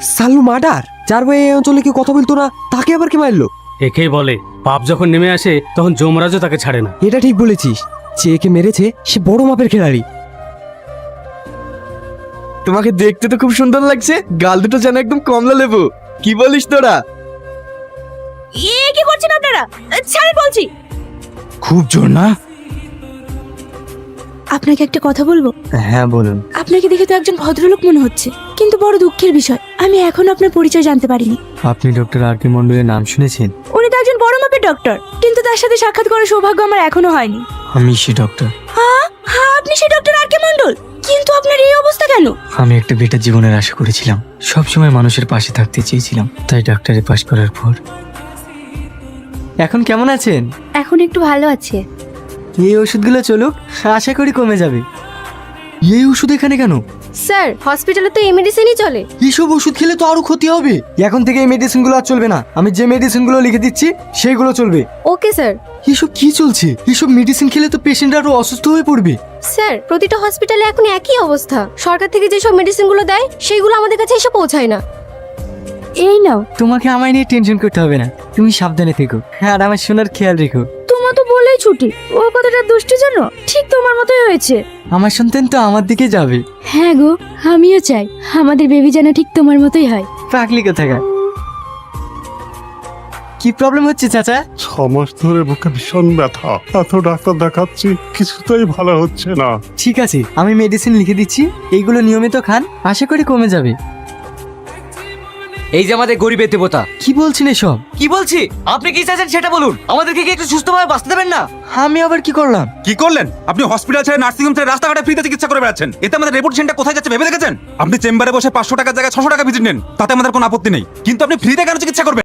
সাল্লু মার্ডার? যার ভাই এই অঞ্চলে কি কথা বলতো না, তাকে আবার কে মারলো? একেই বলে পাপ যখন নেমে আসে তখন যমরাজও তাকে ছাড়ে না। এটা ঠিক বলেছিস, যে একে মেরেছে সে বড় মাপের খেলাড়ি। তোমাকে দেখতে তো খুব সুন্দর লাগছে, গাল দুটো যেন একদম কমলা লেবু। কি বলিস তোরা? কি করছেন আপনারা? ছাড়েন বলছি। খুব জোর না? আপনাকে একটা কথা বলবো। হ্যাঁ বলুন। আপনাকে দেখে তো একজন ভদ্রলোক মনে হচ্ছে, কিন্তু বড় দুঃখের বিষয় আমি এখনো আপনার পরিচয় জানতে পারিনি। আপনি ডক্টর আর কে মন্ডলের নাম শুনেছেন? উনি তো একজন বড় মাপের ডক্টর, কিন্তু তার সাথে সাক্ষাৎ করার সৌভাগ্য আমার এখনো হয়নি। আমি সে ডক্টর। হ্যাঁ হ্যাঁ, আপনি সেই ডক্টর আর কে মন্ডল, কিন্তু আপনার এই অবস্থা কেন? আমি একটা বেটার জীবনের আশা করেছিলাম, সবসময় মানুষের পাশে থাকতে চেয়েছিলাম, তাই ডাক্তারি পাশ করার পর। এখন কেমন আছেন? এখন একটু ভালো আছে। এই ওষুধগুলো চলুক, আশা করি কমে যাবে। এই ওষুধ এখানে কেন? স্যার, হসপিটালে তো এই মেডিসিনই চলে। এইসব ওষুধ খেলে তো আরো ক্ষতি হবে। এখন থেকে এই মেডিসিনগুলো আর চলবে না, আমি যে মেডিসিনগুলো লিখে দিচ্ছি সেইগুলো চলবে। Okay sir. এসব কি চলছে? এসব মেডিসিন খেলে তো পেশেন্ট আরো অসুস্থ হয়ে পড়বে। স্যার, প্রতিটা হসপিটালে এখন একই অবস্থা। সরকার থেকে যেসব মেডিসিনগুলো দেয় সেইগুলো আমাদের কাছে এসে পৌঁছায় না। এই নাও। তোমাকে আমায় নিয়ে টেনশন করতে হবে না, তুমি সাবধানে থেকো আর আমার সোনার খেয়াল রেখো। তোমার তো বলেই ছুটি, ও কথাটা দুষ্টু জন্য ঠিক তোমার মতোই হয়েছে। আমার সন্তান তো আমার দিকে যাবে। হ্যাঁ গো, আমিও চাই আমাদের বেবি যেন ঠিক তোমার মতোই হয়। পাগলি কোথাকার। কি প্রবলেম হচ্ছে চাচা? 6 মাস ধরে বুকে ভীষণ ব্যথা, এত ডাক্তার দেখাচ্ছি কিছুতেই ভালো হচ্ছে না। ঠিক আছে, আমি মেডিসিন লিখে দিচ্ছি, এইগুলো নিয়মিত খান, আশা করি কমে যাবে। এই যে আমাদের গরিবের দেবতা। কি বলছেন এসব? কি বলছি? আপনি কি চাইছেন সেটা বলুন। আমাদেরকে কি একটু সুস্থভাবে বাঁচতে দেবেন না? আমি আবার কি করলাম? কি করলেন? আপনি হসপিটাল ছেড়ে নার্সিং হোম ছেড়ে রাস্তাঘাটে ফ্রিতে চিকিৎসা করে বেড়াচ্ছেন। এতে আমাদের রেপুটেশনটা কোথায় যাচ্ছে ভেবে দেখেছেন? আপনি চেম্বারে বসে 500 টাকার জায়গায় 600 টাকা ভিজিট নেন, তাতে আমাদের কোনো আপত্তি নেই, কিন্তু আপনি ফ্রিতে কেন চিকিৎসা করবেন?